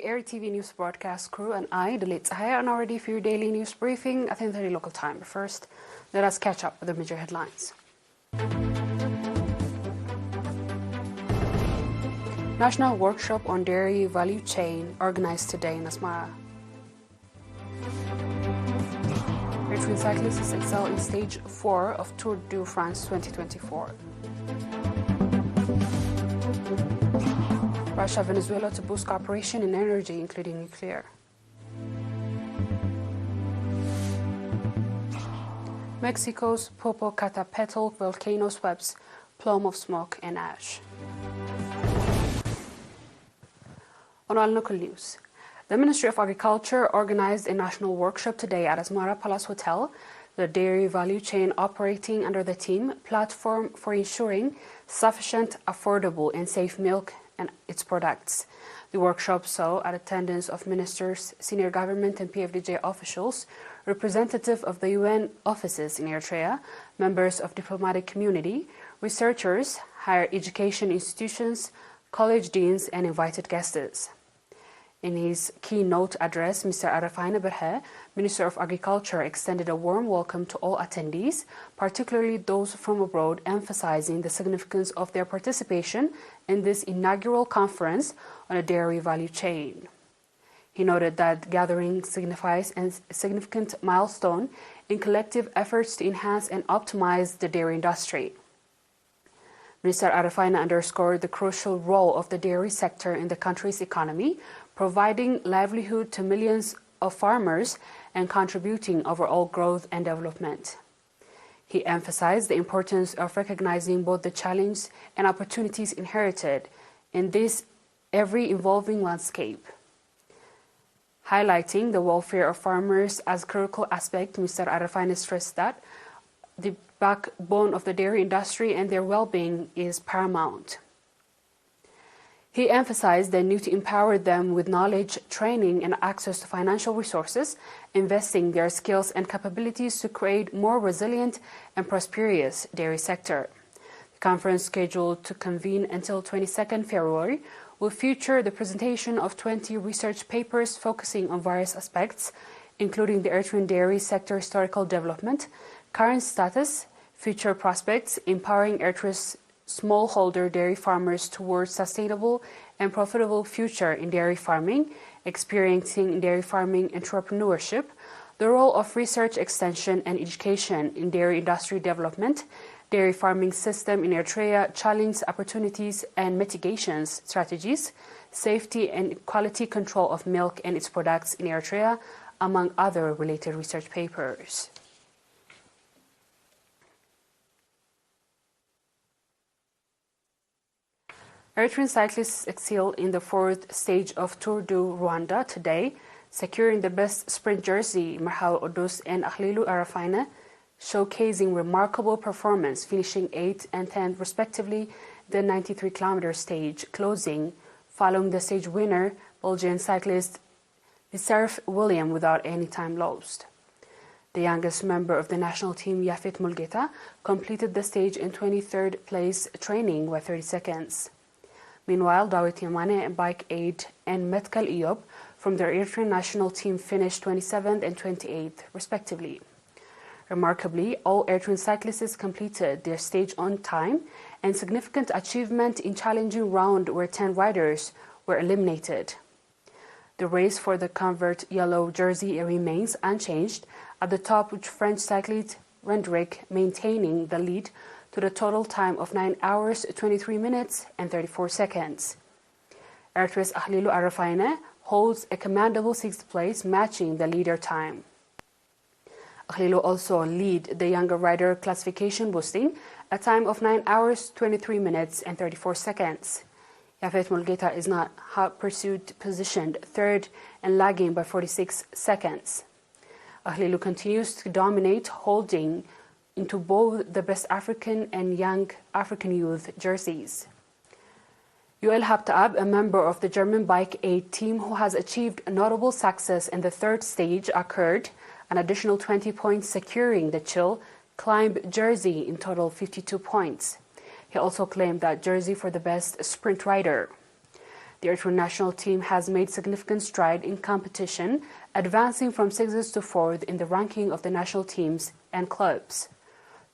ERi-TV news broadcast crew and I, Dalit Sahaya, are ready for your daily news briefing at 10:30 local time. But first, let us catch up with the major headlines. National workshop on dairy value chain organized today in Asmara. Eritrean cyclists excel in stage 4 of Tour de France 2024. Russia, Venezuela to boost cooperation in energy, including nuclear. Mexico's Popocatépetl volcano sweeps plume of smoke and ash. On all local news, the Ministry of Agriculture organized a national workshop today at Asmara Palace Hotel, the dairy value chain operating under the theme Platform for Ensuring Sufficient, Affordable and Safe Milk and its products. The workshop saw an attendance of ministers, senior government and PFDJ officials, representatives of the UN offices in Eritrea, members of diplomatic community, researchers, higher education institutions, college deans and invited guests. In his keynote address, Mr. Arafine Berhe, Minister of Agriculture, extended a warm welcome to all attendees, particularly those from abroad, emphasizing the significance of their participation in this inaugural conference on a dairy value chain. He noted that gathering signifies a significant milestone in collective efforts to enhance and optimize the dairy industry. Minister Arafine underscored the crucial role of the dairy sector in the country's economy, providing livelihood to millions of farmers and contributing overall growth and development. He emphasized the importance of recognizing both the challenges and opportunities inherited in this ever-evolving landscape. Highlighting the welfare of farmers as a critical aspect, Mr. Arafine stressed that the backbone of the dairy industry and their well-being is paramount. He emphasized the need to empower them with knowledge, training, and access to financial resources, investing their skills and capabilities to create more resilient and prosperous dairy sector. The conference, scheduled to convene until 22nd February, will feature the presentation of 20 research papers focusing on various aspects, including the Eritrean dairy sector historical development, current status, future prospects, empowering Eritrea's smallholder dairy farmers towards sustainable and profitable future in dairy farming, experiencing dairy farming entrepreneurship, the role of research extension and education in dairy industry development, dairy farming system in Eritrea, challenges, opportunities and mitigation strategies, safety and quality control of milk and its products in Eritrea, among other related research papers. Eritrean cyclists excel in the 4th stage of Tour de Rwanda today, securing the best sprint jersey, Marhal Odus and Ahlilu Arafine, showcasing remarkable performance, finishing 8th and 10th respectively the 93-kilometer stage, closing following the stage winner, Belgian cyclist Serf William, without any time lost. The youngest member of the national team, Yafet Mulgeta, completed the stage in 23rd place, training by 30 seconds. Meanwhile, Dawit Yamane, Bike Aid, and Metkal Eyob from the Eritrean national team finished 27th and 28th, respectively. Remarkably, all Eritrean cyclists completed their stage on time, and significant achievement in challenging round where 10 riders were eliminated. The race for the convert yellow jersey remains unchanged at the top, with French cyclist Rendrick maintaining the lead to the total time of 9 hours, 23 minutes and 34 seconds. Eritrea's Ahlilu Arafine holds a commendable 6th place, matching the leader time. Ahlilu also lead the younger rider classification, boasting a time of 9 hours, 23 minutes and 34 seconds. Yafet Mulgeta is not hot pursuit, positioned 3rd and lagging by 46 seconds. Ahlilu continues to dominate, holding into both the best African and young African youth jerseys. Yoel Habtaab, a member of the German Bike Aid team who has achieved notable success in the 3rd stage, occurred an additional 20 points, securing the Chill Climb jersey, in total 52 points. He also claimed that jersey for the best sprint rider. The Eritrean national team has made significant stride in competition, advancing from 6th to 4th in the ranking of the national teams and clubs.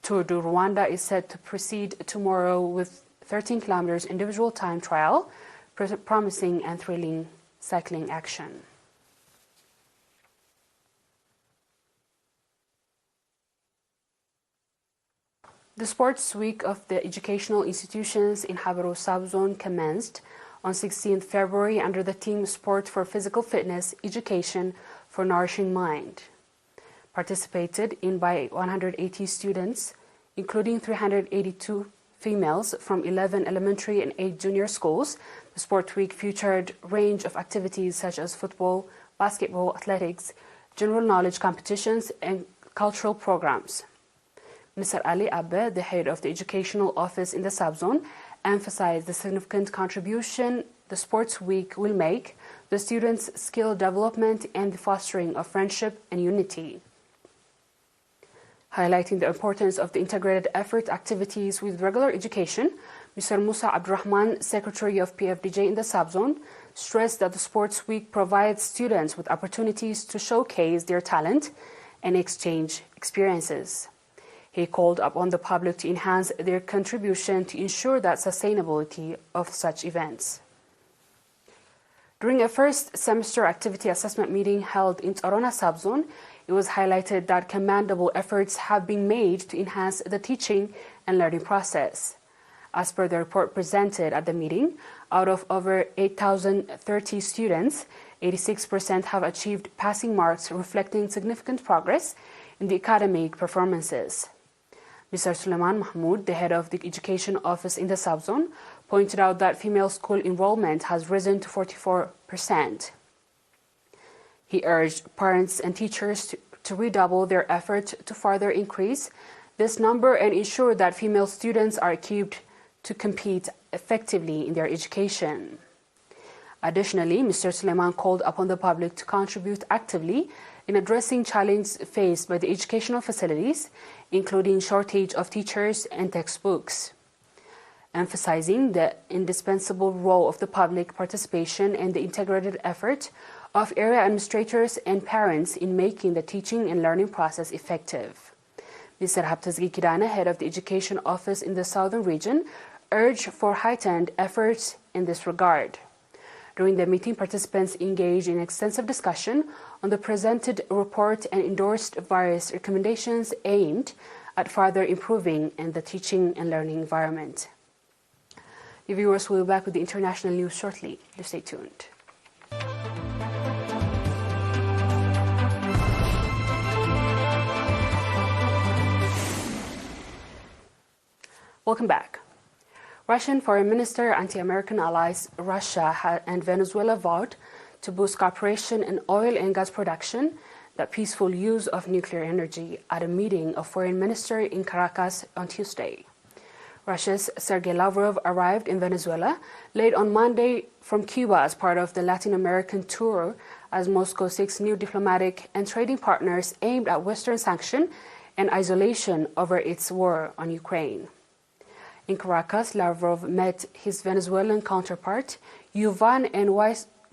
Tour du Rwanda is set to proceed tomorrow with 13 kilometers individual time trial, promising and thrilling cycling action. The sports week of the educational institutions in Habaro subzone commenced on 16th February under the theme Sport for Physical Fitness, Education for Nourishing Mind. Participated in by 180 students, including 382 females from 11 elementary and 8 junior schools. The Sport Week featured a range of activities such as football, basketball, athletics, general knowledge competitions, and cultural programs. Mr. Ali Abbe, the head of the educational office in the subzone, emphasized the significant contribution the Sports Week will make the students' skill development and the fostering of friendship and unity. Highlighting the importance of the integrated effort activities with regular education, Mr. Musa Abdurrahman, Secretary of PFDJ in the subzone, stressed that the Sports Week provides students with opportunities to showcase their talent and exchange experiences. He called upon the public to enhance their contribution to ensure that sustainability of such events. During a first semester activity assessment meeting held in Orona subzone, it was highlighted that commendable efforts have been made to enhance the teaching and learning process. As per the report presented at the meeting, out of over 8,030 students, 86% have achieved passing marks, reflecting significant progress in the academic performances. Mr. Suleiman Mahmoud, the head of the education office in the subzone, pointed out that female school enrollment has risen to 44%. He urged parents and teachers to redouble their effort to further increase this number and ensure that female students are equipped to compete effectively in their education. Additionally, Mr. Suleiman called upon the public to contribute actively in addressing challenges faced by the educational facilities, including shortage of teachers and textbooks, emphasizing the indispensable role of the public participation and the integrated effort of area administrators and parents in making the teaching and learning process effective. Mr. Habtazgi Kidana, head of the education office in the southern region, urged for heightened efforts in this regard. During the meeting, participants engaged in extensive discussion on the presented report and endorsed various recommendations aimed at further improving in the teaching and learning environment. The viewers will be back with the international news shortly. Please stay tuned. Welcome back. Russian Foreign Minister, anti-American allies Russia and Venezuela vowed to boost cooperation in oil and gas production, the peaceful use of nuclear energy at a meeting of foreign ministers in Caracas on Tuesday. Russia's Sergei Lavrov arrived in Venezuela late on Monday from Cuba as part of the Latin American tour as Moscow seeks new diplomatic and trading partners aimed at Western sanction and isolation over its war on Ukraine. In Caracas, Lavrov met his Venezuelan counterpart, Yuvan, and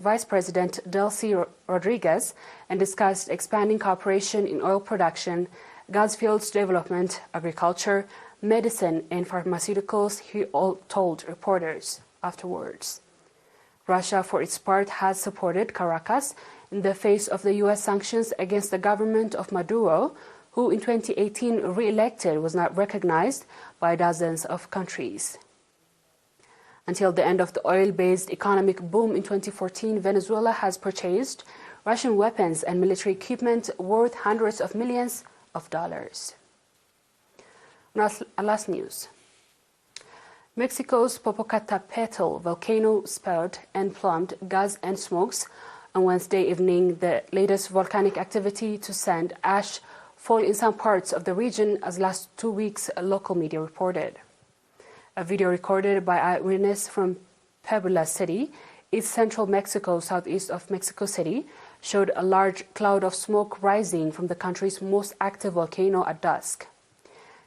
Vice President Delcy Rodriguez, and discussed expanding cooperation in oil production, gas fields development, agriculture, medicine, and pharmaceuticals, he told reporters afterwards. Russia, for its part, has supported Caracas in the face of the U.S. sanctions against the government of Maduro, who in 2018 re-elected, was not recognized by dozens of countries. Until the end of the oil-based economic boom in 2014, Venezuela has purchased Russian weapons and military equipment worth hundreds of millions of dollars. Last news. Mexico's Popocatépetl volcano spewed and plumed gas and smokes on Wednesday evening, the latest volcanic activity to send ash fall in some parts of the region, as last 2 weeks local media reported. A video recorded by eyewitness from Puebla City, East Central Mexico, southeast of Mexico City, showed a large cloud of smoke rising from the country's most active volcano at dusk.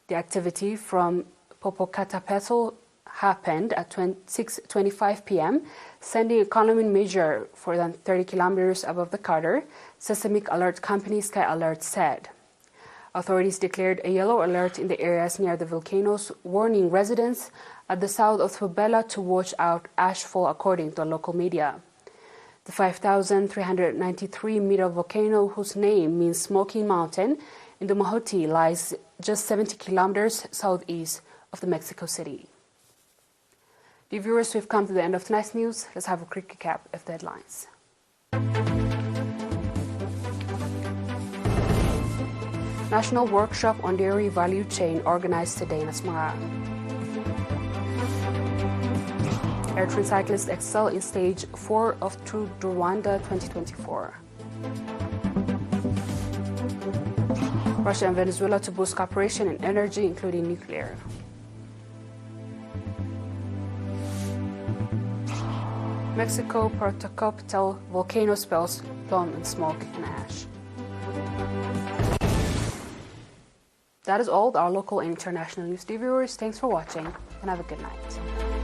The activity from Popocatépetl happened at 6:25 p.m., sending a column measure for than 30 kilometers above the crater, seismic alert company Sky Alert said. Authorities declared a yellow alert in the areas near the volcanoes, warning residents at the south of Fubela to watch out ashfall, according to local media. The 5,393-meter volcano, whose name means Smoking Mountain, in the Mahoti lies just 70 kilometers southeast of the Mexico City. Dear viewers, we've come to the end of tonight's news. Let's have a quick recap of the headlines. National workshop on dairy value chain organized today in Asmara. Eritrean cyclists excel in stage 4 of Tour du Rwanda 2024. Russia and Venezuela to boost cooperation in energy, including nuclear. Mexico Popocatépetl volcano spells plume and smoke and ash. That is all our local and international news. Dear viewers, thanks for watching and have a good night.